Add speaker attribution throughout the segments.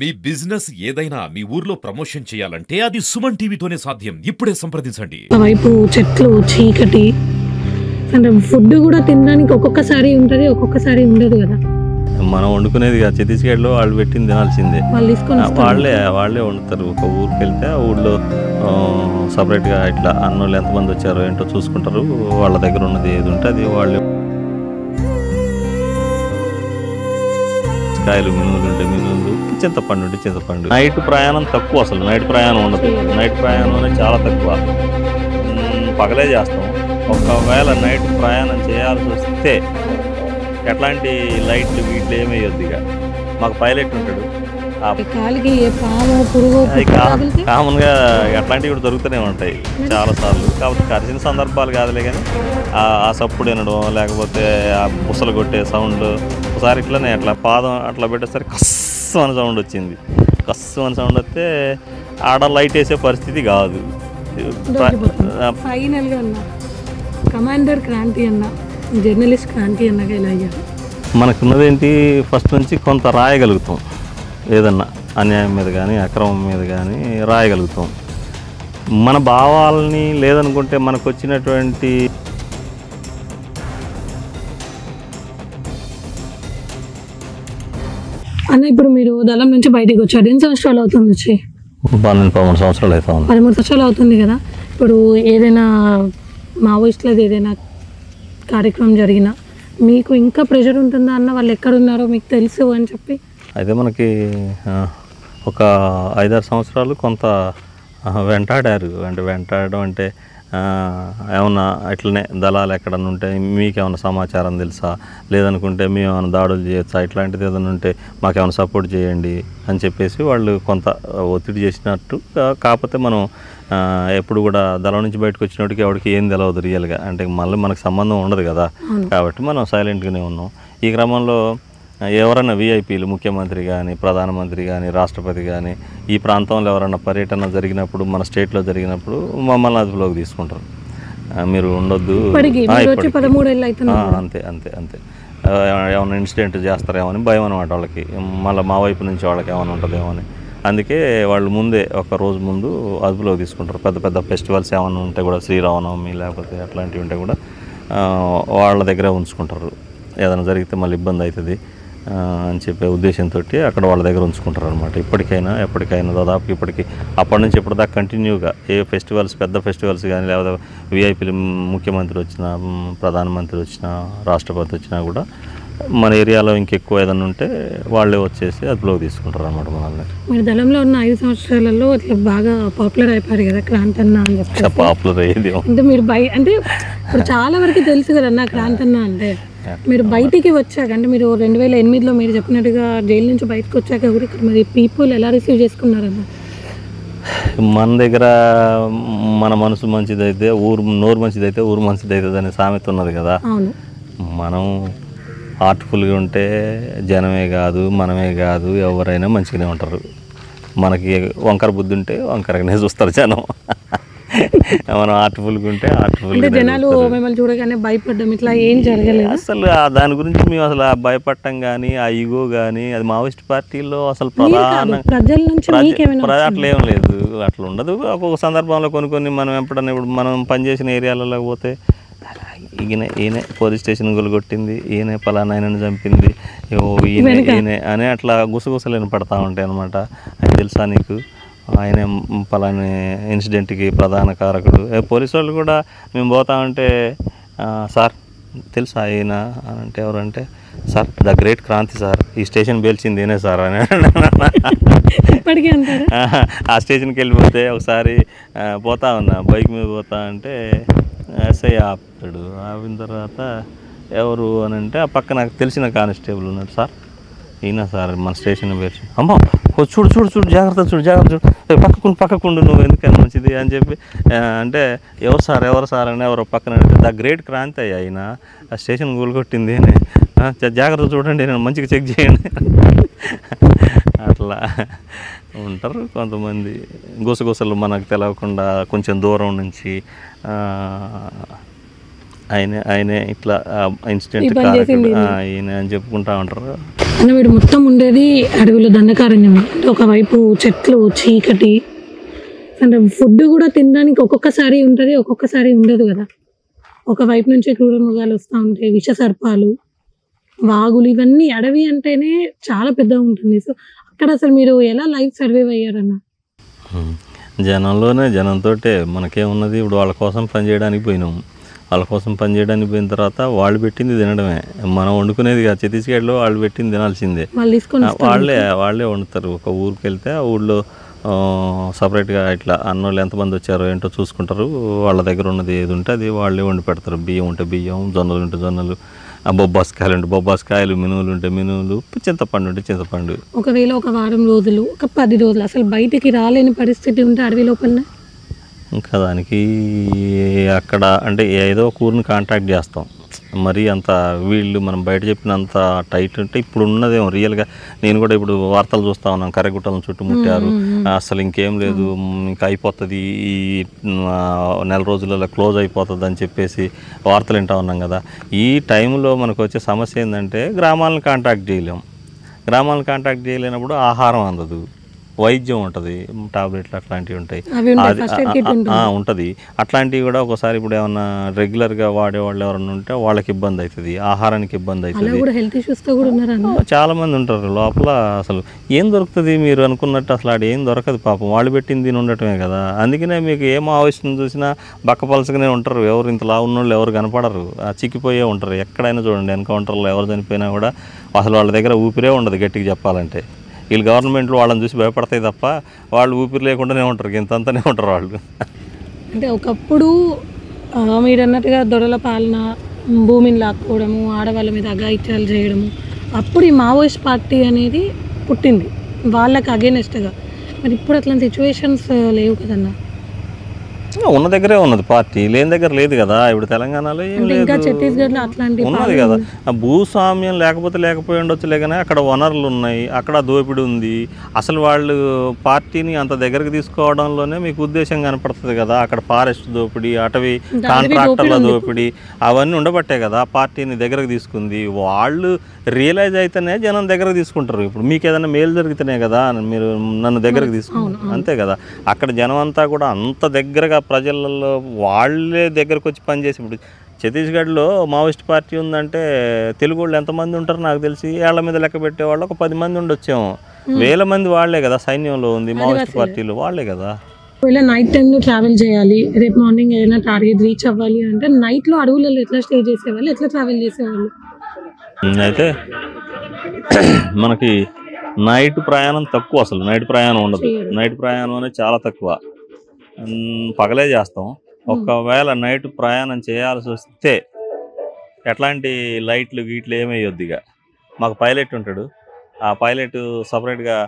Speaker 1: మీ business ఏదైనా మీ ఊర్లో promotion చేయాలంటే అది సుమన్ టీవీతోనే సాధ్యం. ఇప్పుడే సంప్రదించండి.
Speaker 2: వైపు చెట్లు చీకటి అంటే ఫుడ్ కూడా తినడానికి ఒక్కొక్కసారి ఉంటది, ఒక్కొక్కసారి ఉండదు కదా.
Speaker 3: మనం వండుకునేది కాదు, ఛత్తీస్గఢ్లో వాళ్ళు పెట్టింది తినాల్సిందే.
Speaker 2: వాళ్ళు తీసుకొని
Speaker 3: వాళ్ళే వండుతారు. ఒక ఊరికి వెళ్తే ఆ ఊళ్ళో సపరేట్గా ఇట్లా అన్నోళ్ళు ఎంతమంది వచ్చారో ఏంటో చూసుకుంటారు. వాళ్ళ దగ్గర ఉన్నది ఏది ఉంటే అది వాళ్ళు. కాయలు మినుములు ఉంటే మినుములు, చింతపండు ఉంటే చింతపండు. నైట్ ప్రయాణం తక్కువ, అసలు నైట్ ప్రయాణం ఉండదు. నైట్ ప్రయాణం అనేది చాలా తక్కువ. పగలే చేస్తాం. ఒకవేళ నైట్ ప్రయాణం చేయాల్సి వస్తే ఎట్లాంటి లైట్లు వీటిలో ఏమి వేయొద్దు. ఇక మాకు పైలట్ ఉంటాడు.
Speaker 2: కాలికి పాము పురుగు
Speaker 3: కామన్గా అట్లాంటివి కూడా దొరుకుతూనే ఉంటాయి చాలాసార్లు. కాకపోతే కరిచిన సందర్భాలు కాదులే, కానీ ఆ సప్పుడు వినడం, లేకపోతే ఆ బుసలు కొట్టే సౌండ్. ఒకసారి ఇట్లనే అట్లా పాదం అట్లా పెట్టేసరికి కస్సు అని సౌండ్ వచ్చింది. కస్సు అని సౌండ్ వస్తే ఆడ లైట్ వేసే పరిస్థితి కాదు.
Speaker 2: ఫైనల్గా కమాండర్ క్రాంతి అన్న, జర్నలిస్ట్ క్రాంతి అన్నగా ఇలా అయ్యారు.
Speaker 3: మనకున్నదేంటి, ఫస్ట్ నుంచి కొంత రాయగలుగుతాం. ఏదన్నా అన్యాయం మీద కానీ అక్రమం మీద కానీ రాయగలుగుతాం. మన భావాలని లేదనుకుంటే మనకు వచ్చినటువంటి
Speaker 2: అన్న, ఇప్పుడు మీరు దళం నుంచి బయటకు వచ్చారు, ఎన్ని సంవత్సరాలు అవుతుంది వచ్చి?
Speaker 3: 13 సంవత్సరాలు అవుతుంది.
Speaker 2: 13 సంవత్సరాలు అవుతుంది కదా. ఇప్పుడు ఏదైనా మావోయిస్టులది ఏదైనా కార్యక్రమం జరిగినా మీకు ఇంకా ప్రెషర్ ఉంటుందా అన్న? వాళ్ళు ఎక్కడున్నారో మీకు తెలుసు అని చెప్పి.
Speaker 3: అయితే మనకి ఒక 5-6 సంవత్సరాలు కొంత వెంటాడారు. అంటే వెంటాడడం అంటే ఏమన్నా ఇట్లనే దళాలు ఎక్కడన్నా ఉంటే మీకేమైనా సమాచారం తెలుసా, లేదనుకుంటే మేము ఏమైనా దాడులు చేయొచ్చా, ఇట్లాంటిది ఏదైనా ఉంటే మాకేమైనా సపోర్ట్ చేయండి అని చెప్పేసి వాళ్ళు కొంత ఒత్తిడి చేసినట్టు. కాకపోతే మనం ఎప్పుడు కూడా దళం నుంచి బయటకు వచ్చినట్టుకి ఎవరికి ఏం తెలియదు రియల్గా. అంటే మళ్ళీ మనకు సంబంధం ఉండదు కదా, కాబట్టి మనం సైలెంట్గానే ఉన్నాం. ఈ క్రమంలో ఎవరైనా విఐపీలు, ముఖ్యమంత్రి కానీ, ప్రధానమంత్రి కానీ, రాష్ట్రపతి కానీ ఈ ప్రాంతంలో ఎవరైనా పర్యటన జరిగినప్పుడు, మన స్టేట్లో జరిగినప్పుడు మమ్మల్ని అదుపులోకి తీసుకుంటారు. మీరు ఉండొద్దు, అంతే అంతే అంతే. ఏమైనా ఇన్సిడెంట్ చేస్తారేమో అని భయం అనమాట వాళ్ళకి. మళ్ళీ మా వైపు నుంచి వాళ్ళకి ఏమైనా ఉంటుందేమో అని. అందుకే వాళ్ళు ముందే ఒక రోజు ముందు అదుపులోకి తీసుకుంటారు. పెద్ద పెద్ద ఫెస్టివల్స్ ఏమైనా ఉంటే కూడా, శ్రీరామనవమి లేకపోతే అట్లాంటివి ఉంటే కూడా వాళ్ళ దగ్గరే ఉంచుకుంటారు. ఏదైనా జరిగితే మళ్ళీ ఇబ్బంది అవుతుంది అని చెప్పే ఉద్దేశంతో అక్కడ వాళ్ళ దగ్గర ఉంచుకుంటారు అనమాట. ఇప్పటికైనా ఎప్పటికైనా దాదాపు ఇప్పటికి అప్పటి నుంచి ఇప్పటిదాకా కంటిన్యూగా ఏ ఫెస్టివల్స్, పెద్ద ఫెస్టివల్స్ కానీ, లేకపోతే విఐపీలు, ముఖ్యమంత్రి వచ్చినా, ప్రధానమంత్రి వచ్చినా, రాష్ట్రపతి వచ్చినా కూడా మన ఏరియాలో ఇంకెక్కువ ఏదైనా ఉంటే వాళ్ళే వచ్చేసి అదుపులోకి తీసుకుంటారు అనమాట మనల్ని.
Speaker 2: మీరు దళంలో ఉన్న 5 సంవత్సరాలలో అట్లా బాగా పాపులర్ అయిపోయారు కదా క్రాంతి అన్న అని చెప్పి.
Speaker 3: పాపులర్ అయ్యేది
Speaker 2: అంటే మీరు అంటే ఇప్పుడు చాలా వరకు తెలుసు కదా అన్న క్రాంతి అన్న అంటే. మీరు బయటికి వచ్చాక, అంటే మీరు 2008లో మీరు చెప్పినట్టుగా జైలు నుంచి బయటకు వచ్చాక కూడా ఇక్కడ మరి పీపుల్ ఎలా రిసీవ్ చేసుకున్నారన్న?
Speaker 3: మన దగ్గర మన మనసు మంచిదైతే నోరు మంచిదైతే ఊరు మంచిదైతుంది అనే సామెత ఉన్నది కదా. మనం హార్ట్ఫుల్గా ఉంటే జనమే కాదు, మనమే కాదు, ఎవరైనా మంచిగానే ఉంటారు. మనకి వంకర బుద్ధి ఉంటే వంకరగానే చూస్తారు జనం. మనం హార్ట్ఫుల్గా ఉంటే హార్ట్ఫుల్గా.
Speaker 2: జనాలు మిమ్మల్ని చూడగానే భయపడ్డం ఇట్లా ఏం జరగలేదు
Speaker 3: అసలు. దాని గురించి మేము అసలు ఆ భయపడటం కానీ, ఆ ఈగో కానీ, అది మావోయిస్ట్ పార్టీలో అసలు ప్రధాన
Speaker 2: ప్రజల నుంచి
Speaker 3: అట్లా ఏం లేదు, అట్లా ఉండదు. ఒక్కొక్క సందర్భంలో కొన్ని మనం ఎప్పుడన్నా ఇప్పుడు మనం పనిచేసిన ఏరియాలలో పోతే ఈయన పోలీస్ స్టేషన్ కొట్టింది, ఈయన పలానా ఆయనను చంపింది, ఈయన అని అట్లా గుసగుసలేని పడతా ఉంటాయి అనమాట. అది తెలుసా నీకు, ఆయన పలాని ఇన్సిడెంట్కి ప్రధాన కారకుడు. పోలీసు వాళ్ళు కూడా మేము పోతా ఉంటే, సార్ తెలుసా ఆయన అని అంటే, ఎవరంటే sir the great Kranti sir, ఈ స్టేషన్ పేల్చింది ఈయనే సార్ అని. ఆ స్టేషన్కి వెళ్ళిపోతే ఒకసారి పోతా ఉన్నా, బైక్ మీద పోతా అంటే ఎస్ఐ ఆపుతాడు. ఆపిన తర్వాత ఎవరు అని అంటే ఆ పక్క నాకు తెలిసిన కానిస్టేబుల్ ఉన్నాడు. సార్ ఈయన సార్ మన స్టేషన్ పేరు. అమ్మ చూడు చూడు చూడు, జాగ్రత్త చూడు, పక్కకుండు నువ్వు ఎందుకని మంచిది అని చెప్పి అంటే, ఎవరు సార్ అని ఎవరో పక్కన అడిగితే, ద గ్రేట్ క్రాంతి అయ్యా ఆయన, ఆ స్టేషన్ కూలగొట్టింది అని. జాగ్రత్త చూడండి, నేను మంచిగా చెక్ చేయండి. అట్లా ఉంటారు కొంతమంది గుసగుసలు మనకు తెలియకుండా కొంచెం దూరం నుంచి ఆయనే ఇట్లా ఇన్సిడెంట్
Speaker 2: ఈ పని చేసింది
Speaker 3: ఈయన అని చెప్పుకుంటా ఉంటారు.
Speaker 2: అన్న వీడు మొత్తం ఉండేది అడవిలో దండకారణ్యం. అంటే ఒకవైపు చెట్లు, చీకటి, అంటే ఫుడ్ కూడా తినడానికి ఒక్కొక్కసారి ఉంటుంది, ఒక్కొక్కసారి ఉండదు కదా. ఒకవైపు నుంచి క్రూర మృగాలు వస్తూ ఉంటాయి, విష సర్పాలు, వాగులు, ఇవన్నీ అడవి అంటేనే చాలా పెద్దగా ఉంటుంది. సో అక్కడ అసలు మీరు ఎలా లైఫ్ సర్వైవ్ అయ్యారన్న?
Speaker 3: జనంతో మనకేమున్నది, ఇప్పుడు వాళ్ళ కోసం పని చేయడానికి పోయినాం. వాళ్ళ కోసం పని చేయడానికి పోయిన తర్వాత వాళ్ళు పెట్టింది తినడమే, మనం వండుకునేది కాదు. ఛత్తీస్గఢ్లో వాళ్ళు పెట్టింది తినాల్సిందే, వాళ్ళే వండుతారు. ఒక ఊరికి వెళ్తే ఆ ఊళ్ళో సపరేట్గా ఇట్లా అన్నోళ్ళు ఎంతమంది వచ్చారో ఏంటో చూసుకుంటారు. వాళ్ళ దగ్గర ఉన్నది ఏది ఉంటే అది వాళ్ళే వండి పెడతారు. బియ్యం ఉంటే బియ్యం, జొన్నలు ఉంటే జొన్నలు, బొబ్బాస్కాయలు ఉంటే బొబ్బాస్కాయలు, మినువులు ఉంటే మినువులు, చింతపండు ఉంటే చింతపండు.
Speaker 2: ఒకవేళ ఒక వారం రోజులు, ఒక 10 రోజులు అసలు బయటికి రాలేని పరిస్థితి ఉంటే అడవి లోపలనే
Speaker 3: ఇంకా దానికి అక్కడ అంటే ఏదో ఒక ఊరిని కాంటాక్ట్ చేస్తాం. మరీ అంత వీళ్ళు మనం బయట చెప్పినంత టైట్ అంటే ఇప్పుడు ఉన్నదేమో రియల్గా. నేను కూడా ఇప్పుడు వార్తలు చూస్తూ ఉన్నాను, కర్రగుట్టలను చుట్టుముట్టారు, అసలు ఇంకేం లేదు, ఇంకా అయిపోతుంది, ఈ నెల రోజులలో క్లోజ్ అయిపోతుంది అని చెప్పేసి వార్తలు వింటూ ఉన్నాం కదా. ఈ టైంలో మనకు వచ్చే సమస్య ఏంటంటే గ్రామాలను కాంటాక్ట్ చేయలేం. గ్రామాలను కాంటాక్ట్ చేయలేనప్పుడు ఆహారం అందదు, వైద్యం ఉంటుంది, టాబ్లెట్లు అట్లాంటివి ఉంటాయి, ఉంటుంది. అట్లాంటివి కూడా ఒకసారి ఇప్పుడు ఏమన్నా రెగ్యులర్గా వాడేవాళ్ళు ఎవరన్నా ఉంటే వాళ్ళకి ఇబ్బంది అవుతుంది, ఆహారానికి ఇబ్బంది అవుతుంది. చాలా మంది ఉంటారు లోపల. అసలు ఏం దొరుకుతుంది మీరు అనుకున్నట్టు, అసలు ఆడ ఏం దొరకదు పాపం. వాళ్ళు పెట్టింది తిని ఉండటమే కదా. అందుకనే మీకు ఏం ఆవశ్యం చూసినా బక్కపలసగానే ఉంటారు. ఎవరు ఇంతలా ఉన్నోళ్ళు ఎవరు కనపడరు, చిక్కిపోయే ఉంటారు. ఎక్కడైనా చూడండి, ఎన్కౌంటర్లో ఎవరు చనిపోయినా కూడా అసలు వాళ్ళ దగ్గర ఊపిరే ఉండదు గట్టిగా చెప్పాలంటే. వీళ్ళు గవర్నమెంట్లు వాళ్ళని చూసి భయపడతాయి తప్ప వాళ్ళు ఊపిరి లేకుండానే ఉంటారు, ఇంతంతనే ఉంటారు వాళ్ళు.
Speaker 2: అంటే ఒకప్పుడు మీరు అన్నట్టుగా దొరల పాలన, భూమిని లాక్కోవడము, ఆడవాళ్ళ మీద అఘాయిత్యాలు చేయడము, అప్పుడు ఈ మావోయిస్ట్ పార్టీ అనేది పుట్టింది వాళ్ళకి అగేనెస్ట్గా. మరి ఇప్పుడు అట్లాంటి సిచ్యువేషన్స్ లేవు కదన్నా.
Speaker 3: ఉన్న దగ్గరే ఉన్నది పార్టీ, లేని దగ్గర లేదు కదా. ఇప్పుడు తెలంగాణలో ఏం లేదు, ఉన్నది కదా. భూస్వామ్యం లేకపోయి ఉండొచ్చులే, కానీ అక్కడ వనరులు ఉన్నాయి, అక్కడ దోపిడీ ఉంది. అసలు వాళ్ళు పార్టీని అంత దగ్గరకు తీసుకోవడంలోనే మీకు ఉద్దేశం కనపడుతుంది కదా. అక్కడ ఫారెస్ట్ దోపిడీ, అటవీ కాంట్రాక్టర్ల దోపిడీ, అవన్నీ ఉండబట్టే కదా పార్టీని దగ్గరకు తీసుకుంది. వాళ్ళు రియలైజ్ అయితేనే జనం దగ్గరకు తీసుకుంటారు. ఇప్పుడు మీకు ఏదైనా మేలు జరిగితేనే కదా మీరు నన్ను దగ్గరకు తీసుకుంటారు, అంతే కదా. అక్కడ జనం అంతా కూడా అంత దగ్గరగా ప్రజలలో వాళ్ళే దగ్గరకు వచ్చి పనిచేసి, ఇప్పుడు ఛత్తీస్గఢ్లో మావోయిస్ట్ పార్టీ ఉందంటే తెలుగు వాళ్ళు ఎంతమంది ఉంటారు నాకు తెలిసి, ఏళ్ల మీద లెక్క పెట్టేవాళ్ళు ఒక 10 మంది ఉండొచ్చేమో. 1000 మంది వాళ్లే కదా సైన్యంలో ఉంది, మావోయిస్ట్ పార్టీలో వాళ్లే కదా.
Speaker 2: ఒకవేళ నైట్ టైంలో ట్రావెల్ చేయాలి, రేపు మార్నింగ్ ఏదైనా టార్గెట్ రీచ్ అవ్వాలి అంటే నైట్లో అడవులలో ఎట్లా స్టే చేసేవాళ్ళు, ఎట్లా ట్రావెల్ చేసేవాళ్ళు?
Speaker 3: అయితే మనకి నైట్ ప్రయాణం తక్కువ, అసలు నైట్ ప్రయాణం ఉండదు. నైట్ ప్రయాణం అనేది చాలా తక్కువ, పగలే చేస్తాం. ఒకవేళ నైట్ ప్రయాణం చేయాల్సి వస్తే ఎట్లాంటి లైట్లు గీట్లు ఏమయ్యొద్దు. ఇక మాకు పైలట్ ఉంటాడు, ఆ పైలట్ సపరేట్గా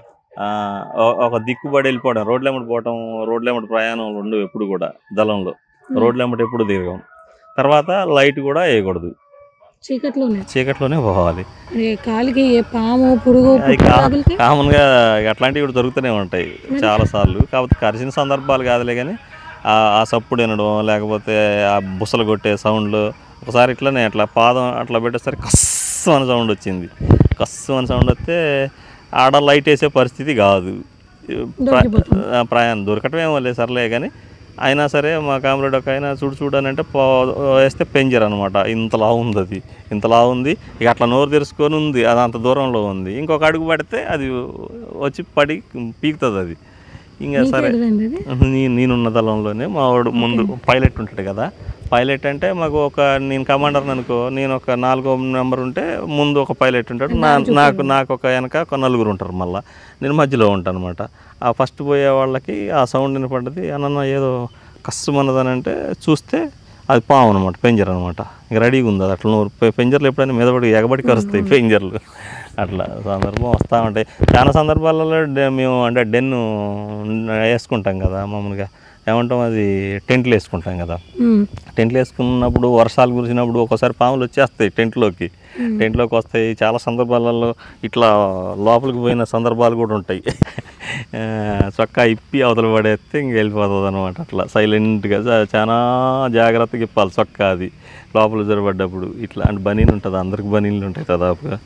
Speaker 3: ఒక దిక్కుబడి వెళ్ళిపోవడం, రోడ్ల ఎమ్మటి పోవటం, రోడ్ల ఎమ్మటి ప్రయాణం ఉండవు ఎప్పుడు కూడా. దళంలో రోడ్ల ఎమ్మటి ఎప్పుడు దిగం. తర్వాత లైట్ కూడా వేయకూడదు, చీకట్లోనే పోవాలి.
Speaker 2: కాలికి ఏ పాము, పురుగు,
Speaker 3: కామన్గా అట్లాంటివి కూడా దొరుకుతూనే ఉంటాయి చాలా సార్లు. కాకపోతే కరిసిన సందర్భాలు కాదులే, కానీ ఆ సప్పుడు వినడం, లేకపోతే ఆ బుసలు కొట్టే సౌండ్లు. ఒకసారి ఇట్లనే అట్లా పాదం అట్లా పెట్టేసరికి కస్సు అని సౌండ్ వచ్చింది. కస్సు అని సౌండ్ వస్తే ఆడ లైట్ వేసే పరిస్థితి కాదు. ప్రయాణం దొరకటమేమో లేదు సర్లే, కానీ అయినా సరే మా కామ్రేడ్ ఒక ఆయన చూడనంటే వేస్తే పెంజర్ అనమాట. ఇంతలా ఉంది, అది ఇంతలా ఉంది. ఇక అట్లా నోరు తెరుచుకొని ఉంది, అది అంత దూరంలో ఉంది. ఇంకొక అడుగు పడితే అది వచ్చి పడి పీకుతుంది అది. ఇంకా సరే నేనున్న దళంలోనే మా వాడు ముందు పైలట్ ఉంటాడు కదా. పైలట్ అంటే మాకు నేను కమాండర్ని అనుకో, నేను ఒక 4వ నెంబర్ ఉంటే ముందు ఒక పైలట్ ఉంటాడు, నాకు ఒక వెనక ఒక 4 ఉంటారు. మళ్ళీ నేను మధ్యలో ఉంటాను అనమాట. ఆ ఫస్ట్ పోయే వాళ్ళకి ఆ సౌండ్ వినపడ్డది, అన్న ఏదో కష్టమన్నదని అంటే చూస్తే అది పాము అనమాట, పెంజర్ అనమాట. ఇక రెడీగా ఉంది అది. అట్లా పెంజర్లు ఎప్పుడైనా మీదపడి ఎగబడి కరుస్తాయి పెంజర్లు. అట్లా సందర్భం వస్తూ ఉంటాయి. చాలా సందర్భాలలో మేము అంటే డెన్ను వేసుకుంటాం కదా మామూలుగా. ఏమంటాం అది టెంట్లు వేసుకుంటాం కదా,
Speaker 2: ఉమ్,
Speaker 3: టెంట్లు వేసుకున్నప్పుడు వర్షాలు కురిసినప్పుడు ఒక్కోసారి పాములు వచ్చేస్తాయి టెంట్లోకి వస్తాయి. చాలా సందర్భాలలో ఇట్లా లోపలికి పోయిన సందర్భాలు కూడా ఉంటాయి. చొక్కా ఇప్పి అవతల పడేస్తే ఇంక వెళ్ళిపోతుంది అనమాట. అట్లా సైలెంట్గా చాలా జాగ్రత్తగా ఇప్పాలి చొక్కా, అది లోపల జరబడ్డప్పుడు. ఇట్లా అంటే బనీన్ ఉంటుంది, అందరికి బనీన్లు ఉంటాయి దాదాపుగా,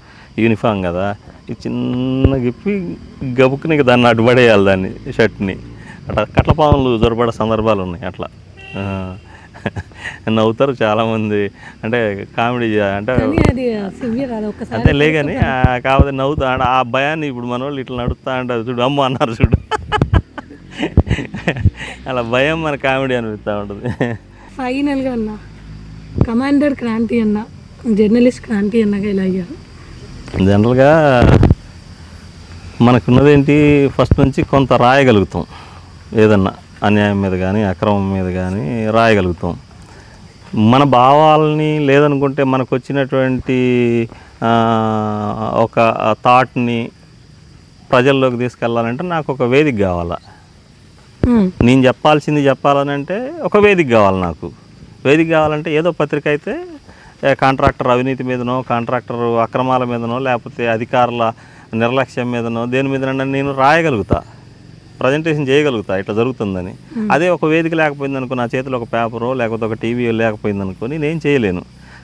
Speaker 3: యూనిఫామ్ కదా. ఈ చిన్న గిప్పి గబుక్కుని ఇక దాన్ని అడ్డుపడేయాలి, దాన్ని షర్ట్ని. అట్లా కట్ల పాములు జొరబడే సందర్భాలు ఉన్నాయి. అట్లా నవ్వుతారు చాలామంది, అంటే కామెడీ అంటే
Speaker 2: కానీ అది సివియర్, అది ఒక్కసారి
Speaker 3: అంతే లే. కానీ కాకపోతే నవ్వుతా ఆ భయాన్ని ఇప్పుడు మన వాళ్ళు ఇట్లా నడుస్తా అంటారు చూడు, అమ్మ అన్నారు చూడు, అలా భయం మన కామెడీ అనిపిస్తూ ఉంటుంది.
Speaker 2: ఫైనల్గా అన్న కమాండర్ క్రాంతి అన్న, జర్నలిస్ట్ క్రాంతి అన్నగా ఇలా అయ్యారు.
Speaker 3: జనరల్గా మనకున్నదేంటి, ఫస్ట్ నుంచి కొంత రాయగలుగుతాం, ఏదన్నా అన్యాయం మీద కానీ అక్రమం మీద కానీ రాయగలుగుతాం. మన భావాలని లేదనుకుంటే మనకు వచ్చినటువంటి ఒక థాట్ని ప్రజల్లోకి తీసుకెళ్ళాలంటే నాకు ఒక వేదిక కావాలా. నేను చెప్పాల్సింది చెప్పాలని అంటే ఒక వేదిక కావాలి. నాకు వేదిక కావాలంటే ఏదో పత్రిక అయితే కాంట్రాక్టర్ అవినీతి మీదనో, కాంట్రాక్టర్ అక్రమాల మీదనో, లేకపోతే అధికారుల నిర్లక్ష్యం మీదనో, దేని మీదనో నేను రాయగలుగుతా, ప్రజెంటేషన్ చేయగలుగుతా ఇట్లా జరుగుతుందని. అదే ఒక వేదిక లేకపోయిందనుకో, నా చేతిలో ఒక పేపరో లేకపోతే ఒక టీవీ లేకపోయిందనుకో నేనేం చేయలేను.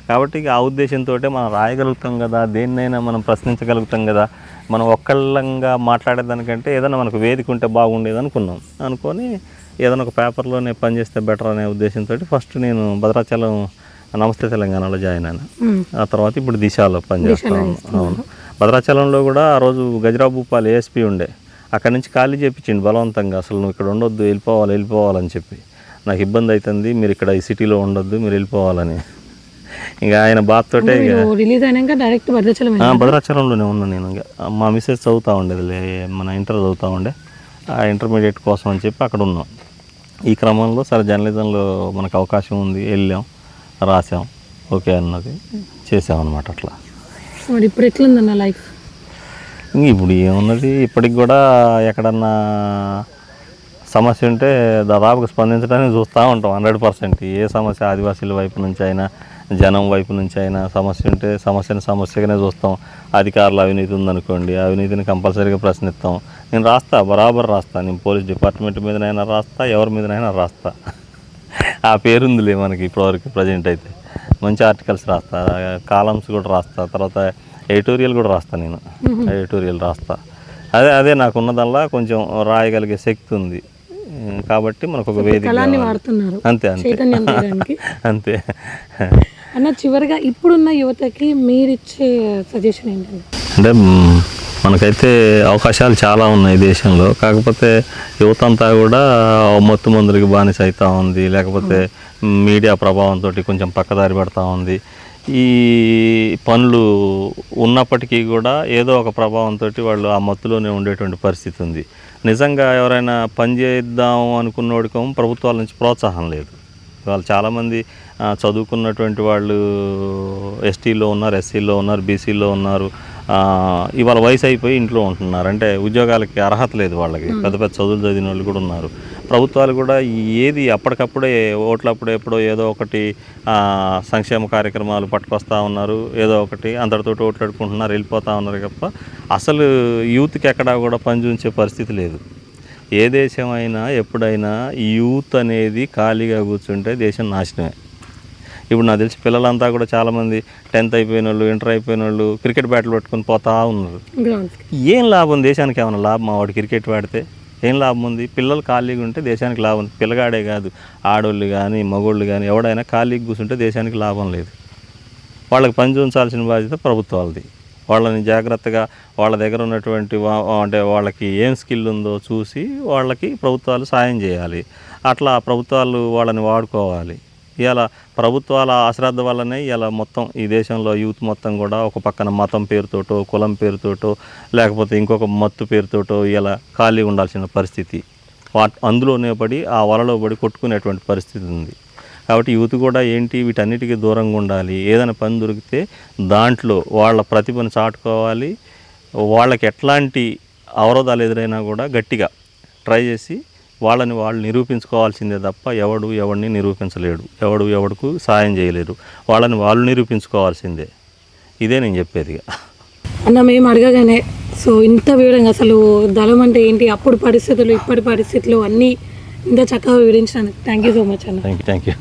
Speaker 3: కాబట్టి ఆ ఉద్దేశంతో మనం రాయగలుగుతాం కదా, దేన్నైనా మనం ప్రశ్నించగలుగుతాం కదా, మనం ఒక్కళ్ళంగా మాట్లాడేదానికంటే ఏదైనా మనకు వేదిక ఉంటే బాగుండేది అనుకొని ఏదైనా ఒక పేపర్లోనే పనిచేస్తే బెటర్ అనే ఉద్దేశంతో ఫస్ట్ నేను భద్రాచలం నమస్తే తెలంగాణలో జాయిన్ అయినా. ఆ తర్వాత ఇప్పుడు దిశలో పనిచేస్తాను. అవును, భద్రాచలంలో కూడా ఆ రోజు గజరావు భూపాల్ ఏఎస్పీ ఉండే, అక్కడి నుంచి ఖాళీ చేయించిండు బలవంతంగా. అసలు నువ్వు ఇక్కడ ఉండొద్దు, వెళ్ళిపోవాలని చెప్పి, నాకు ఇబ్బంది అవుతుంది, మీరు ఇక్కడ ఈ సిటీలో ఉండొద్దు, మీరు వెళ్ళిపోవాలని. ఇంకా ఆయన బాధతోటే
Speaker 2: రిలీజ్ అయినాక డైరెక్ట్
Speaker 3: భద్రాచలంలోనే ఉన్నా నేను. ఇంకా మా మిస్సెస్ చదువుతూ ఉండేది, మన ఇంటర్ చదువుతూ ఉండే, ఆ ఇంటర్మీడియట్ కోసం అని చెప్పి అక్కడ ఉన్నాం. ఈ క్రమంలో సరే జర్నలిజంలో మనకు అవకాశం ఉంది, వెళ్ళాం, రాసాం, ఓకే అన్నది చేసామన్నమాట. అట్లా
Speaker 2: ఇప్పుడు ఎట్లుందన్న లైఫ్?
Speaker 3: ఇప్పుడు ఏమున్నది, ఇప్పటికి కూడా ఎక్కడన్నా సమస్య ఉంటే దాదాపుగా స్పందించడానికి చూస్తూ ఉంటాం 100%. ఏ సమస్య ఆదివాసీల వైపు నుంచి అయినా, జనం వైపు నుంచి అయినా సమస్య ఉంటే సమస్యగానే చూస్తాం. అధికారుల అవినీతి ఉందనుకోండి, అవినీతిని కంపల్సరీగా ప్రశ్నిస్తాం. నేను బరాబర్ రాస్తా, నేను పోలీస్ డిపార్ట్మెంట్ మీదనైనా రాస్తా, ఎవరి మీదనైనా రాస్తా. ఆ పేరుందిలే మనకి ఇప్పటివరకు ప్రజెంట్ అయితే. మంచి ఆర్టికల్స్ రాస్తా, కాలమ్స్ కూడా రాస్తా, తర్వాత ఎడిటోరియల్ కూడా రాస్తా. నేను ఎడిటోరియల్ రాస్తా. అదే నాకు ఉన్నదల్లా కొంచెం రాయగలిగే శక్తి ఉంది కాబట్టి మనకు ఒక వేదిక అంతే అంతే.
Speaker 2: అన్న చివరిగా ఇప్పుడున్న యువతకి మీరిచ్చే సజెషన్ ఏంటంటే?
Speaker 3: అంటే మనకైతే అవకాశాలు చాలా ఉన్నాయి దేశంలో, కాకపోతే యువత అంతా కూడా మత్తు మందులకి బానిస అవుతూ ఉంది, లేకపోతే మీడియా ప్రభావంతో కొంచెం పక్కదారి పడుతూ ఉంది. ఈ పనులు ఉన్నప్పటికీ కూడా ఏదో ఒక ప్రభావంతో వాళ్ళు ఆ మత్తులోనే ఉండేటువంటి పరిస్థితి ఉంది. నిజంగా ఎవరైనా పని చేద్దాం అనుకున్నోడికో ప్రభుత్వాల నుంచి ప్రోత్సాహం లేదు. వాళ్ళు చాలామంది చదువుకున్నటువంటి వాళ్ళు ఎస్టీలో ఉన్నారు, ఎస్సీలో ఉన్నారు, బీసీలో ఉన్నారు. ఇవాళ వయసు అయిపోయి ఇంట్లో ఉంటున్నారు, అంటే ఉద్యోగాలకి అర్హత లేదు వాళ్ళకి. పెద్ద పెద్ద చదువులు చదివిన వాళ్ళు కూడా ఉన్నారు. ప్రభుత్వాలు కూడా ఏది అప్పటికప్పుడే ఓట్లప్పుడే ఎప్పుడో ఏదో ఒకటి సంక్షేమ కార్యక్రమాలు పట్టుకొస్తూ ఉన్నారు, ఏదో ఒకటి అందరితోటి ఓట్లాడుకుంటున్నారు, వెళ్ళిపోతూ ఉన్నారు తప్ప అసలు యూత్కి ఎక్కడా కూడా పనిచూంచే పరిస్థితి లేదు. ఏ దేశం అయినా ఎప్పుడైనా యూత్ అనేది ఖాళీగా కూర్చుంటే దేశం నాశనమే. ఇప్పుడు నాకు తెలిసి పిల్లలంతా కూడా చాలామంది 10th అయిపోయిన వాళ్ళు, ఇంటర్ అయిపోయిన వాళ్ళు క్రికెట్ బ్యాట్లు పట్టుకొని పోతా ఉన్నారు. ఏం లాభం దేశానికి? ఏమైనా లాభం వాడు క్రికెట్ ఆడితే? ఏం లాభం ఉంది? పిల్లలు ఖాళీగా ఉంటే దేశానికి లాభం ఉంది. పిల్లగాడే కాదు, ఆడోళ్ళు కానీ మగోళ్ళు కానీ ఎవడైనా ఖాళీగా కూర్చుంటే దేశానికి లాభం లేదు. వాళ్ళకి పని చూపించాల్సిన బాధ్యత ప్రభుత్వాలది. వాళ్ళని జాగ్రత్తగా వాళ్ళ దగ్గర ఉన్నటువంటి అంటే వాళ్ళకి ఏం స్కిల్ ఉందో చూసి వాళ్ళకి ప్రభుత్వాలు సాయం చేయాలి. అట్లా ప్రభుత్వాలు వాళ్ళని వాడుకోవాలి. ఇలా ప్రభుత్వాల అశ్రద్ధ వల్లనే ఇలా మొత్తం ఈ దేశంలో యూత్ మొత్తం కూడా ఒక పక్కన మతం పేరుతోటో, కులం పేరుతోటో, లేకపోతే ఇంకొక మత్తు పేరుతోటో ఇలా ఖాళీ ఉండాల్సిన పరిస్థితి. అందులోనే పడి ఆ వలలో పడి కొట్టుకునేటువంటి పరిస్థితి ఉంది. కాబట్టి యూత్ కూడా ఏంటి, వీటన్నిటికీ దూరంగా ఉండాలి. ఏదైనా పని దొరికితే దాంట్లో వాళ్ళ ప్రతిభను చాటుకోవాలి. వాళ్ళకి ఎట్లాంటి అవరోధాలు ఎదురైనా కూడా గట్టిగా ట్రై చేసి వాళ్ళని వాళ్ళు నిరూపించుకోవాల్సిందే తప్ప ఎవడిని నిరూపించలేడు, ఎవడుకు సాయం చేయలేరు, వాళ్ళని వాళ్ళు నిరూపించుకోవాల్సిందే. ఇదే నేను చెప్పేది.
Speaker 2: అన్న మేము అడగగానే సో ఇంత వివరంగా అసలు దళం అంటే ఏంటి, అప్పుడు పరిస్థితులు ఇప్పటి పరిస్థితులు అన్నీ ఇంత చక్కగా వివరించినందుకు థ్యాంక్ యూ సో మచ్ అన్న.
Speaker 3: Thank you.